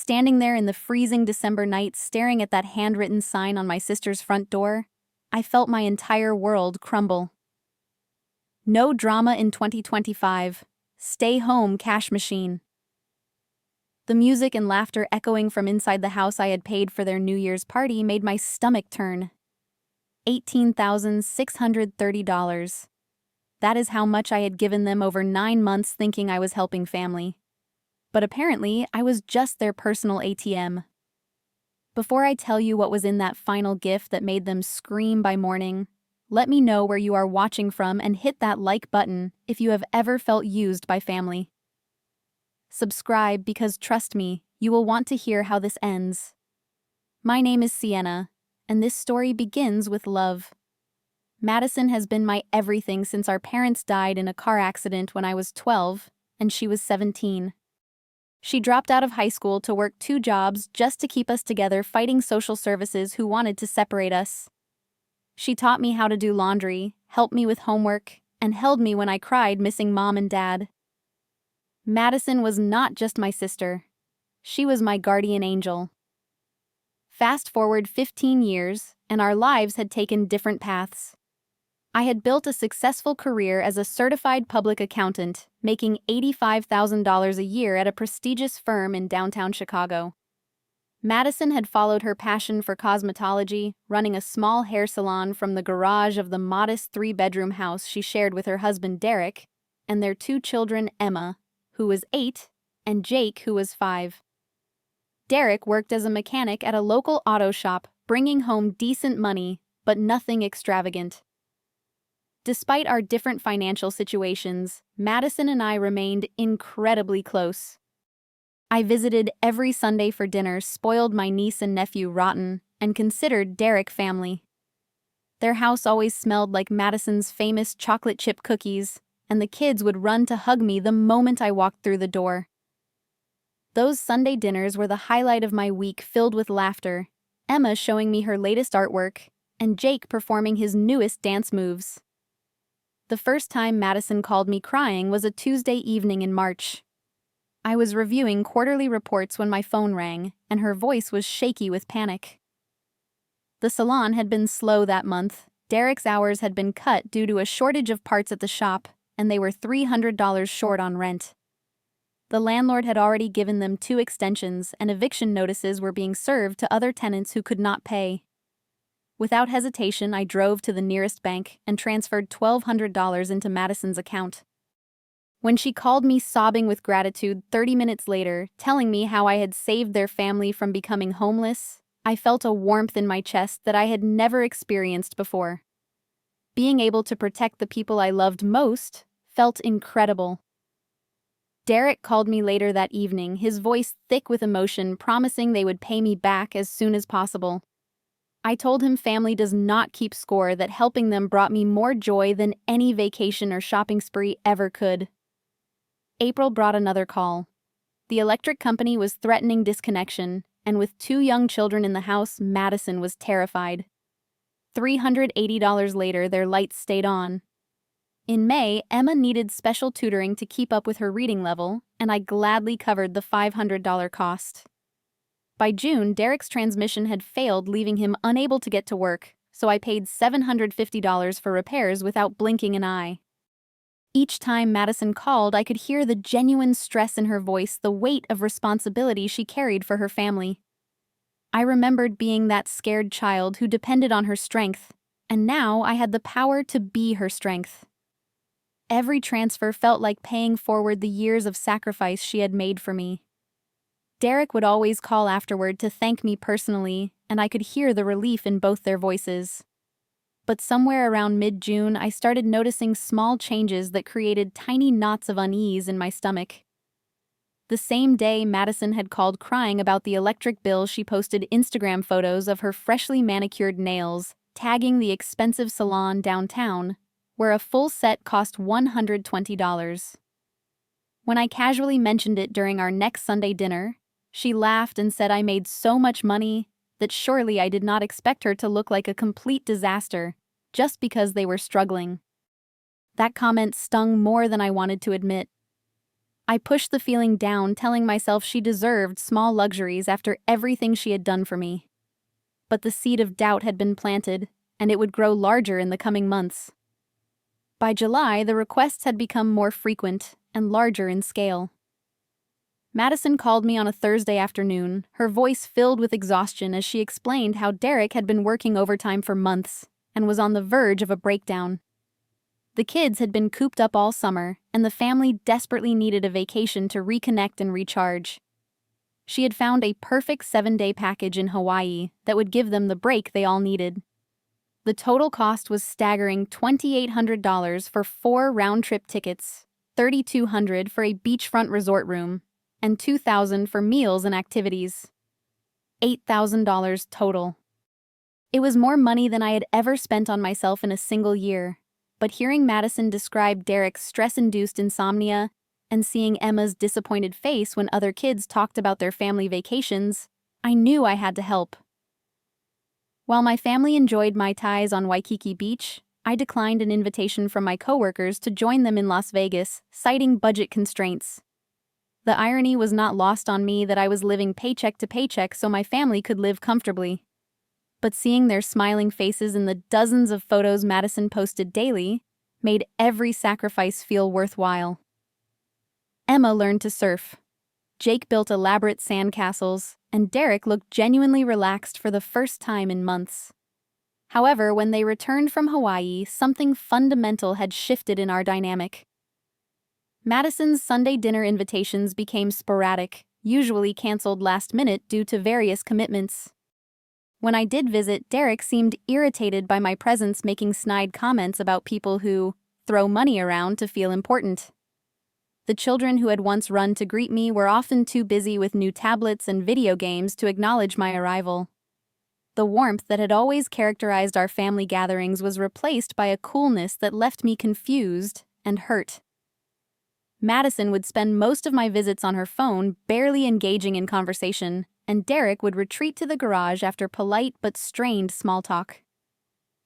Standing there in the freezing December night staring at that handwritten sign on my sister's front door, I felt my entire world crumble. No drama in 2025. Stay home, cash machine. The music and laughter echoing from inside the house I had paid for their New Year's party made my stomach turn. $18,630. That is how much I had given them over 9 months thinking I was helping family. But apparently, I was just their personal ATM. Before I tell you what was in that final gift that made them scream by morning, let me know where you are watching from and hit that like button if you have ever felt used by family. Subscribe because trust me, you will want to hear how this ends. My name is Sienna, and this story begins with love. Madison has been my everything since our parents died in a car accident when I was 12 and she was 17. She dropped out of high school to work 2 jobs just to keep us together, fighting social services who wanted to separate us. She taught me how to do laundry, helped me with homework, and held me when I cried missing mom and dad. Madison was not just my sister. She was my guardian angel. Fast forward 15 years, and our lives had taken different paths. I had built a successful career as a certified public accountant, making $85,000 a year at a prestigious firm in downtown Chicago. Madison had followed her passion for cosmetology, running a small hair salon from the garage of the modest 3-bedroom house she shared with her husband Derek and their 2 children, Emma, who was 8, and Jake, who was 5. Derek worked as a mechanic at a local auto shop, bringing home decent money, but nothing extravagant. Despite our different financial situations, Madison and I remained incredibly close. I visited every Sunday for dinner, spoiled my niece and nephew rotten, and considered Derek family. Their house always smelled like Madison's famous chocolate chip cookies, and the kids would run to hug me the moment I walked through the door. Those Sunday dinners were the highlight of my week, filled with laughter, Emma showing me her latest artwork, and Jake performing his newest dance moves. The first time Madison called me crying was a Tuesday evening in March. I was reviewing quarterly reports when my phone rang, and her voice was shaky with panic. The salon had been slow that month. Derek's hours had been cut due to a shortage of parts at the shop, and they were $300 short on rent. The landlord had already given them 2 extensions, and eviction notices were being served to other tenants who could not pay. Without hesitation, I drove to the nearest bank and transferred $1,200 into Madison's account. When she called me sobbing with gratitude 30 minutes later, telling me how I had saved their family from becoming homeless, I felt a warmth in my chest that I had never experienced before. Being able to protect the people I loved most felt incredible. Derek called me later that evening, his voice thick with emotion, promising they would pay me back as soon as possible. I told him family does not keep score, that helping them brought me more joy than any vacation or shopping spree ever could. April brought another call. The electric company was threatening disconnection, and with 2 young children in the house, Madison was terrified. $380 later, their lights stayed on. In May, Emma needed special tutoring to keep up with her reading level, and I gladly covered the $500 cost. By June, Derek's transmission had failed, leaving him unable to get to work, so I paid $750 for repairs without blinking an eye. Each time Madison called, I could hear the genuine stress in her voice, the weight of responsibility she carried for her family. I remembered being that scared child who depended on her strength, and now I had the power to be her strength. Every transfer felt like paying forward the years of sacrifice she had made for me. Derek would always call afterward to thank me personally, and I could hear the relief in both their voices. But somewhere around mid-June, I started noticing small changes that created tiny knots of unease in my stomach. The same day Madison had called crying about the electric bill, she posted Instagram photos of her freshly manicured nails, tagging the expensive salon downtown, where a full set cost $120. When I casually mentioned it during our next Sunday dinner, she laughed and said I made so much money that surely I did not expect her to look like a complete disaster just because they were struggling. That comment stung more than I wanted to admit. I pushed the feeling down, telling myself she deserved small luxuries after everything she had done for me. But the seed of doubt had been planted, and it would grow larger in the coming months. By July, the requests had become more frequent and larger in scale. Madison called me on a Thursday afternoon, her voice filled with exhaustion as she explained how Derek had been working overtime for months and was on the verge of a breakdown. The kids had been cooped up all summer, and the family desperately needed a vacation to reconnect and recharge. She had found a perfect 7-day package in Hawaii that would give them the break they all needed. The total cost was staggering $2,800 for 4 round-trip tickets, $3,200 for a beachfront resort room, and $2,000 for meals and activities. $8,000 total. It was more money than I had ever spent on myself in a single year, but hearing Madison describe Derek's stress-induced insomnia and seeing Emma's disappointed face when other kids talked about their family vacations, I knew I had to help. While my family enjoyed Mai Tais on Waikiki Beach, I declined an invitation from my coworkers to join them in Las Vegas, citing budget constraints. The irony was not lost on me that I was living paycheck to paycheck so my family could live comfortably. But seeing their smiling faces in the dozens of photos Madison posted daily made every sacrifice feel worthwhile. Emma learned to surf. Jake built elaborate sandcastles, and Derek looked genuinely relaxed for the first time in months. However, when they returned from Hawaii, something fundamental had shifted in our dynamic. Madison's Sunday dinner invitations became sporadic, usually canceled last minute due to various commitments. When I did visit, Derek seemed irritated by my presence, making snide comments about people who throw money around to feel important. The children who had once run to greet me were often too busy with new tablets and video games to acknowledge my arrival. The warmth that had always characterized our family gatherings was replaced by a coolness that left me confused and hurt. Madison would spend most of my visits on her phone, barely engaging in conversation, and Derek would retreat to the garage after polite but strained small talk.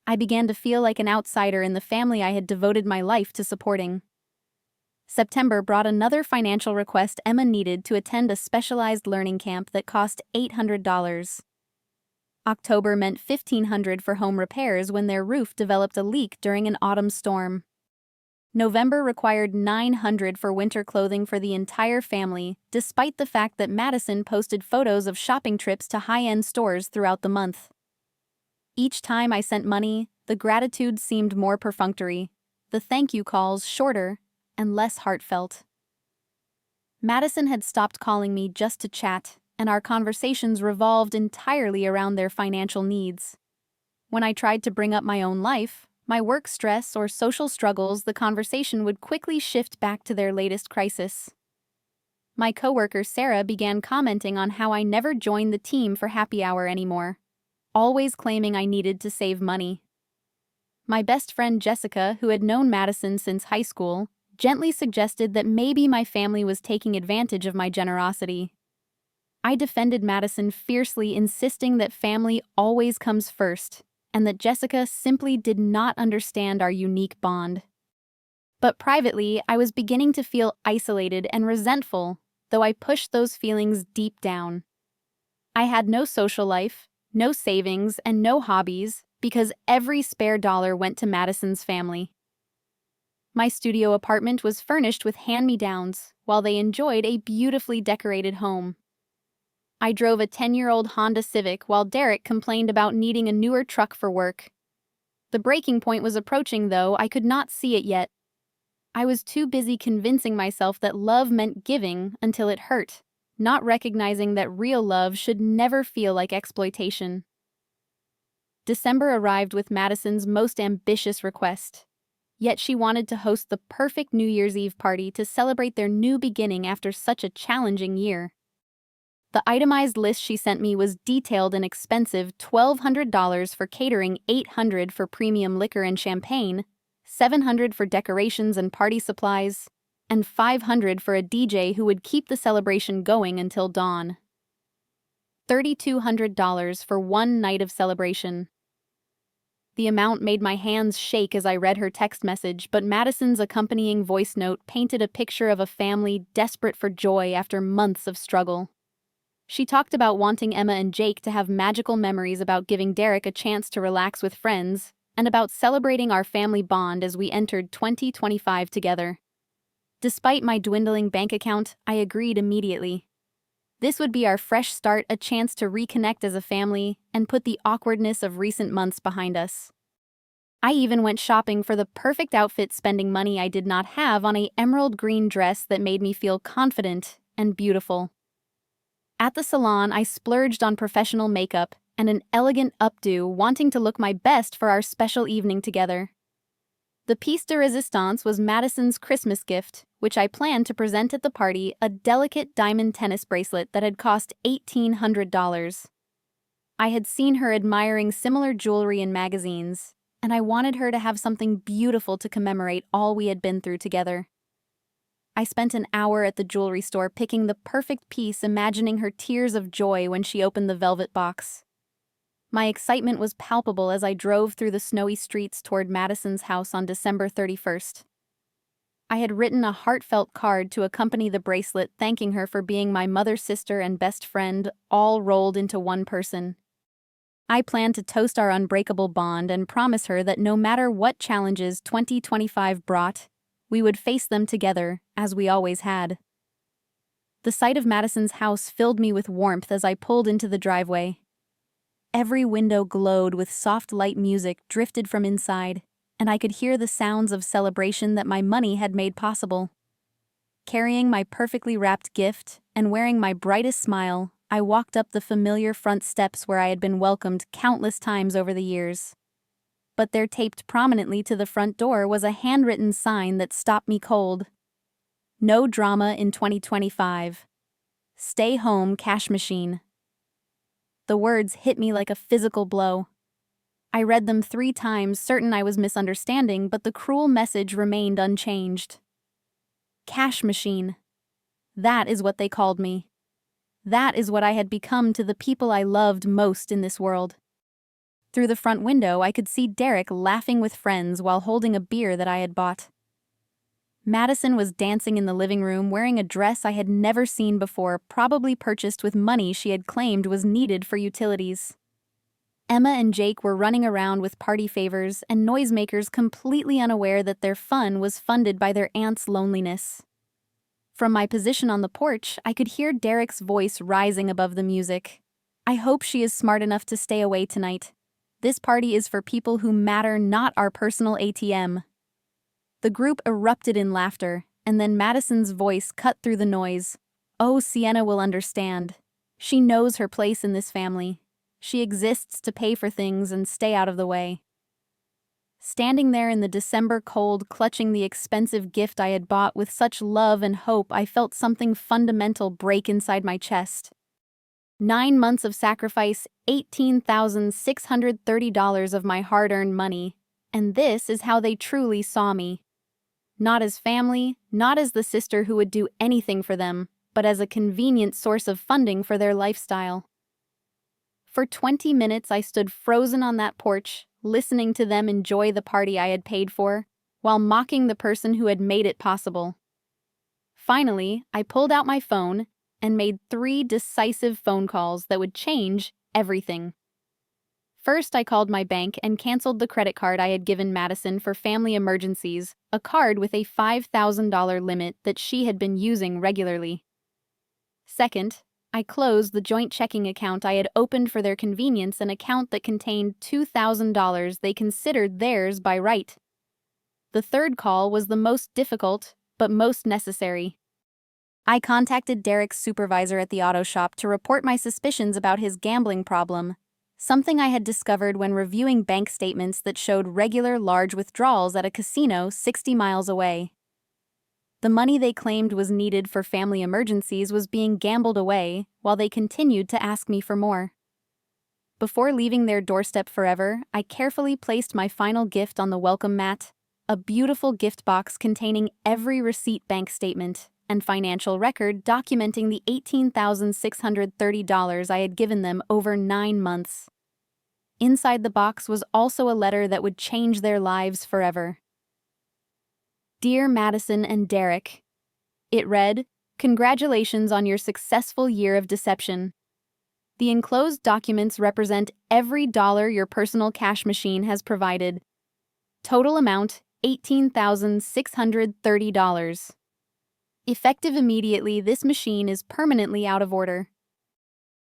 I began to feel like an outsider in the family I had devoted my life to supporting. September brought another financial request. Emma needed to attend a specialized learning camp that cost $800. October meant $1,500 for home repairs when their roof developed a leak during an autumn storm. November required $900 for winter clothing for the entire family, despite the fact that Madison posted photos of shopping trips to high-end stores throughout the month. Each time I sent money, the gratitude seemed more perfunctory, the thank you calls shorter and less heartfelt. Madison had stopped calling me just to chat, and our conversations revolved entirely around their financial needs. When I tried to bring up my own life, my work stress, or social struggles, the conversation would quickly shift back to their latest crisis. My coworker Sarah began commenting on how I never joined the team for happy hour anymore, always claiming I needed to save money. My best friend Jessica, who had known Madison since high school, gently suggested that maybe my family was taking advantage of my generosity. I defended Madison fiercely, insisting that family always comes first, and that Jessica simply did not understand our unique bond. But privately, I was beginning to feel isolated and resentful, though I pushed those feelings deep down. I had no social life, no savings, and no hobbies because every spare dollar went to Madison's family. My studio apartment was furnished with hand-me-downs, while they enjoyed a beautifully decorated home. I drove a 10-year-old Honda Civic while Derek complained about needing a newer truck for work. The breaking point was approaching, though I could not see it yet. I was too busy convincing myself that love meant giving until it hurt, not recognizing that real love should never feel like exploitation. December arrived with Madison's most ambitious request. Yet she wanted to host the perfect New Year's Eve party to celebrate their new beginning after such a challenging year. The itemized list she sent me was detailed and expensive: $1,200 for catering, $800 for premium liquor and champagne, $700 for decorations and party supplies, and $500 for a DJ who would keep the celebration going until dawn. $3,200 for one night of celebration. The amount made my hands shake as I read her text message, but Madison's accompanying voice note painted a picture of a family desperate for joy after months of struggle. She talked about wanting Emma and Jake to have magical memories about giving Derek a chance to relax with friends, and about celebrating our family bond as we entered 2025 together. Despite my dwindling bank account, I agreed immediately. This would be our fresh start, a chance to reconnect as a family and put the awkwardness of recent months behind us. I even went shopping for the perfect outfit, spending money I did not have on an emerald green dress that made me feel confident and beautiful. At the salon, I splurged on professional makeup and an elegant updo, wanting to look my best for our special evening together. The piece de resistance was Madison's Christmas gift, which I planned to present at the party, a delicate diamond tennis bracelet that had cost $1,800. I had seen her admiring similar jewelry in magazines, and I wanted her to have something beautiful to commemorate all we had been through together. I spent an hour at the jewelry store picking the perfect piece, imagining her tears of joy when she opened the velvet box. My excitement was palpable as I drove through the snowy streets toward Madison's house on December 31st. I had written a heartfelt card to accompany the bracelet, thanking her for being my mother's sister and best friend, all rolled into one person. I planned to toast our unbreakable bond and promise her that no matter what challenges 2025 brought, we would face them together, as we always had. The sight of Madison's house filled me with warmth as I pulled into the driveway. Every window glowed with soft light music drifted from inside, and I could hear the sounds of celebration that my money had made possible. Carrying my perfectly wrapped gift and wearing my brightest smile, I walked up the familiar front steps where I had been welcomed countless times over the years. But there, taped prominently to the front door, was a handwritten sign that stopped me cold. No drama in 2025. Stay home, cash machine. The words hit me like a physical blow. I read them 3 times, certain I was misunderstanding, but the cruel message remained unchanged. Cash machine. That is what they called me. That is what I had become to the people I loved most in this world. Through the front window, I could see Derek laughing with friends while holding a beer that I had bought. Madison was dancing in the living room wearing a dress I had never seen before, probably purchased with money she had claimed was needed for utilities. Emma and Jake were running around with party favors and noisemakers, completely unaware that their fun was funded by their aunt's loneliness. From my position on the porch, I could hear Derek's voice rising above the music. I hope she is smart enough to stay away tonight. This party is for people who matter, not our personal ATM. The group erupted in laughter, and then Madison's voice cut through the noise. Oh, Sienna will understand. She knows her place in this family. She exists to pay for things and stay out of the way. Standing there in the December cold, clutching the expensive gift I had bought with such love and hope, I felt something fundamental break inside my chest. 9 months of sacrifice, $18,630 of my hard-earned money, and this is how they truly saw me. Not as family, not as the sister who would do anything for them, but as a convenient source of funding for their lifestyle. For 20 minutes I stood frozen on that porch, listening to them enjoy the party I had paid for, while mocking the person who had made it possible. Finally, I pulled out my phone and made 3 decisive phone calls that would change everything. First, I called my bank and canceled the credit card I had given Madison for family emergencies, a card with a $5,000 limit that she had been using regularly. Second, I closed the joint checking account I had opened for their convenience, an account that contained $2,000 they considered theirs by right. The third call was the most difficult, but most necessary. I contacted Derek's supervisor at the auto shop to report my suspicions about his gambling problem, something I had discovered when reviewing bank statements that showed regular large withdrawals at a casino 60 miles away. The money they claimed was needed for family emergencies was being gambled away, while they continued to ask me for more. Before leaving their doorstep forever, I carefully placed my final gift on the welcome mat, a beautiful gift box containing every receipt, bank statement, and financial record documenting the $18,630 I had given them over 9 months. Inside the box was also a letter that would change their lives forever. Dear Madison and Derek, it read, "Congratulations on your successful year of deception. The enclosed documents represent every dollar your personal cash machine has provided. Total amount, $18,630. Effective immediately, this machine is permanently out of order.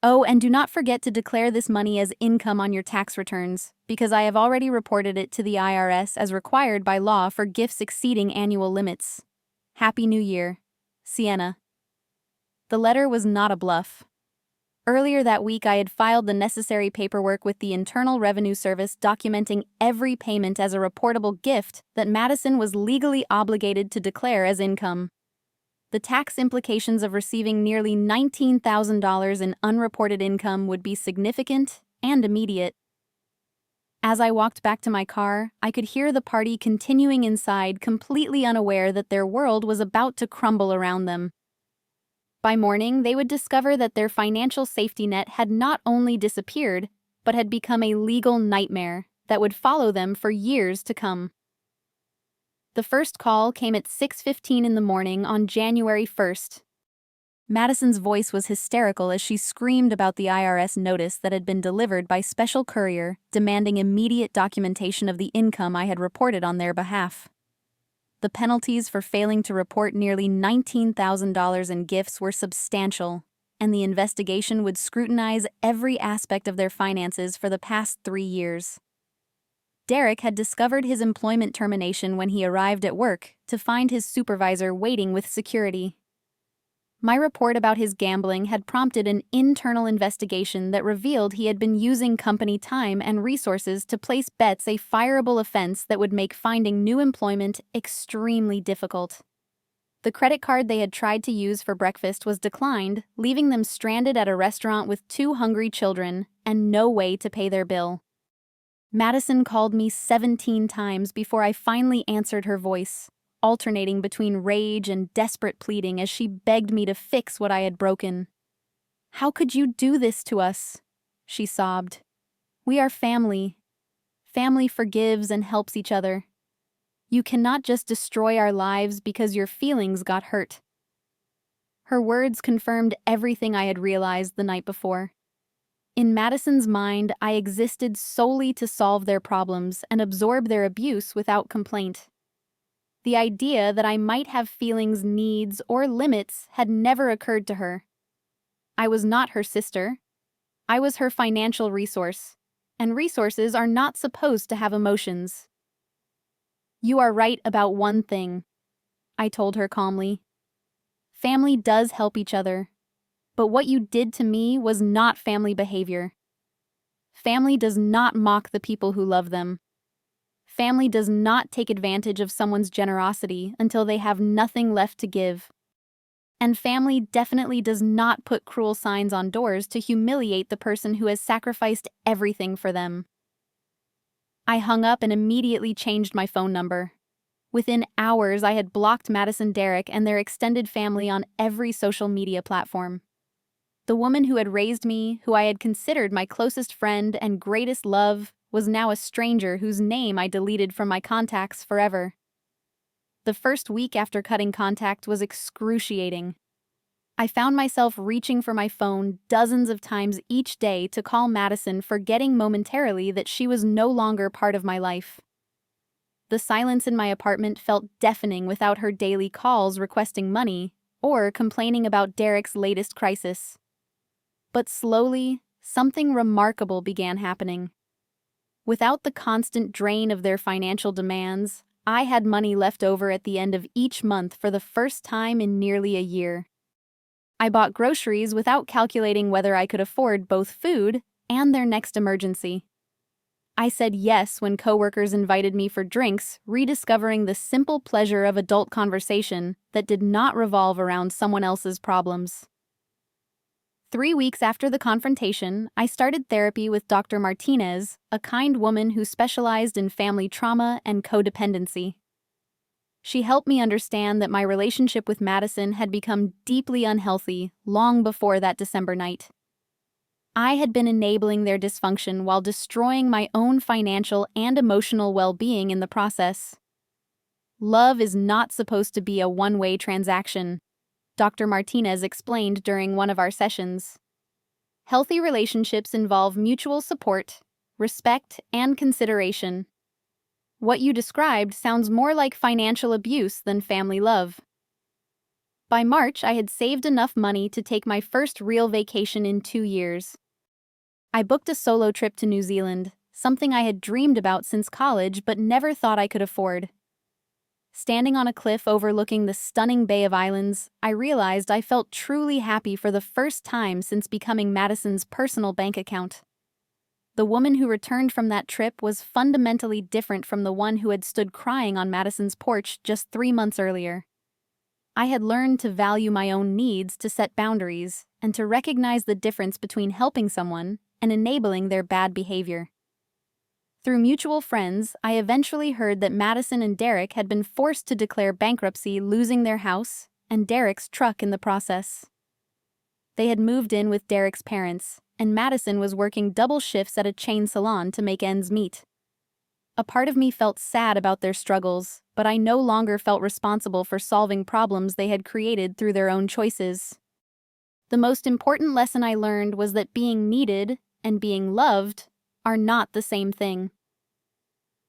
Oh, and do not forget to declare this money as income on your tax returns, because I have already reported it to the IRS as required by law for gifts exceeding annual limits. Happy New Year. Sienna." The letter was not a bluff. Earlier that week, I had filed the necessary paperwork with the Internal Revenue Service documenting every payment as a reportable gift that Madison was legally obligated to declare as income. The tax implications of receiving nearly $19,000 in unreported income would be significant and immediate. As I walked back to my car, I could hear the party continuing inside, completely unaware that their world was about to crumble around them. By morning, they would discover that their financial safety net had not only disappeared, but had become a legal nightmare that would follow them for years to come. The first call came at 6:15 in the morning on January 1st. Madison's voice was hysterical as she screamed about the IRS notice that had been delivered by special courier demanding immediate documentation of the income I had reported on their behalf. The penalties for failing to report nearly $19,000 in gifts were substantial, and the investigation would scrutinize every aspect of their finances for the past 3 years. Derek had discovered his employment termination when he arrived at work to find his supervisor waiting with security. My report about his gambling had prompted an internal investigation that revealed he had been using company time and resources to place bets, a fireable offense that would make finding new employment extremely difficult. The credit card they had tried to use for breakfast was declined, leaving them stranded at a restaurant with 2 hungry children and no way to pay their bill. Madison called me 17 times before I finally answered her voice, alternating between rage and desperate pleading as she begged me to fix what I had broken. "How could you do this to us?" she sobbed. "We are family. Family forgives and helps each other. You cannot just destroy our lives because your feelings got hurt." Her words confirmed everything I had realized the night before. In Madison's mind, I existed solely to solve their problems and absorb their abuse without complaint. The idea that I might have feelings, needs, or limits had never occurred to her. I was not her sister. I was her financial resource, and resources are not supposed to have emotions. "You are right about one thing," I told her calmly. "Family does help each other. But what you did to me was not family behavior. Family does not mock the people who love them. Family does not take advantage of someone's generosity until they have nothing left to give. And family definitely does not put cruel signs on doors to humiliate the person who has sacrificed everything for them." I hung up and immediately changed my phone number. Within hours, I had blocked Madison, Derek, and their extended family on every social media platform. The woman who had raised me, who I had considered my closest friend and greatest love, was now a stranger whose name I deleted from my contacts forever. The first week after cutting contact was excruciating. I found myself reaching for my phone dozens of times each day to call Madison, forgetting momentarily that she was no longer part of my life. The silence in my apartment felt deafening without her daily calls requesting money or complaining about Derek's latest crisis. But slowly, something remarkable began happening. Without the constant drain of their financial demands, I had money left over at the end of each month for the first time in nearly a year. I bought groceries without calculating whether I could afford both food and their next emergency. I said yes when coworkers invited me for drinks, rediscovering the simple pleasure of adult conversation that did not revolve around someone else's problems. 3 weeks after the confrontation, I started therapy with Dr. Martinez, a kind woman who specialized in family trauma and codependency. She helped me understand that my relationship with Madison had become deeply unhealthy long before that December night. I had been enabling their dysfunction while destroying my own financial and emotional well-being in the process. Love is not supposed to be a one-way transaction, Dr. Martinez explained during one of our sessions. Healthy relationships involve mutual support, respect, and consideration. What you described sounds more like financial abuse than family love. By March, I had saved enough money to take my first real vacation in 2 years. I booked a solo trip to New Zealand, something I had dreamed about since college but never thought I could afford. Standing on a cliff overlooking the stunning Bay of Islands, I realized I felt truly happy for the first time since becoming Madison's personal bank account. The woman who returned from that trip was fundamentally different from the one who had stood crying on Madison's porch just 3 months earlier. I had learned to value my own needs, to set boundaries, and to recognize the difference between helping someone and enabling their bad behavior. Through mutual friends, I eventually heard that Madison and Derek had been forced to declare bankruptcy, losing their house and Derek's truck in the process. They had moved in with Derek's parents, and Madison was working double shifts at a chain salon to make ends meet. A part of me felt sad about their struggles, but I no longer felt responsible for solving problems they had created through their own choices. The most important lesson I learned was that being needed and being loved are not the same thing.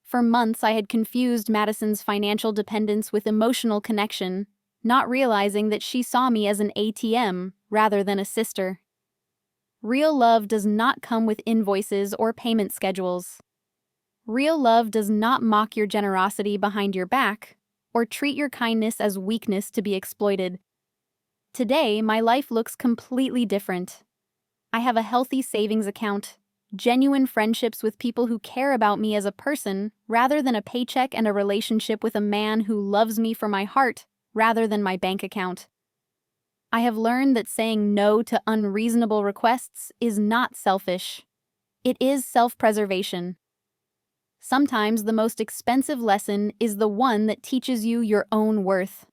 For months, I had confused Madison's financial dependence with emotional connection, not realizing that she saw me as an ATM rather than a sister. Real love does not come with invoices or payment schedules. Real love does not mock your generosity behind your back or treat your kindness as weakness to be exploited. Today, my life looks completely different. I have a healthy savings account, genuine friendships with people who care about me as a person rather than a paycheck, and a relationship with a man who loves me for my heart rather than my bank account. I have learned that saying no to unreasonable requests is not selfish. It is self-preservation. Sometimes the most expensive lesson is the one that teaches you your own worth.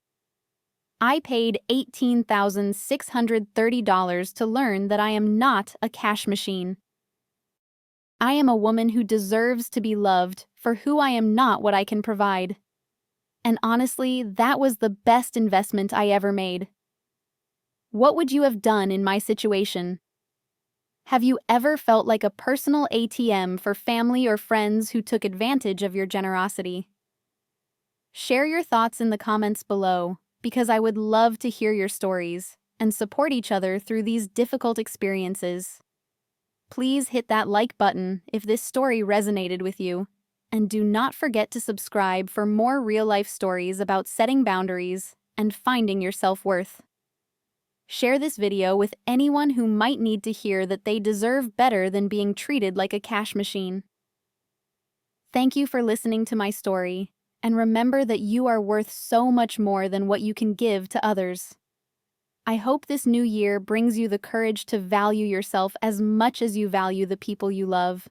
I paid $18,630 to learn that I am not a cash machine. I am a woman who deserves to be loved for who I am, not what I can provide. And honestly, that was the best investment I ever made. What would you have done in my situation? Have you ever felt like a personal ATM for family or friends who took advantage of your generosity? Share your thoughts in the comments below, because I would love to hear your stories and support each other through these difficult experiences. Please hit that like button if this story resonated with you, and do not forget to subscribe for more real-life stories about setting boundaries and finding your self-worth. Share this video with anyone who might need to hear that they deserve better than being treated like a cash machine. Thank you for listening to my story, and remember that you are worth so much more than what you can give to others. I hope this new year brings you the courage to value yourself as much as you value the people you love.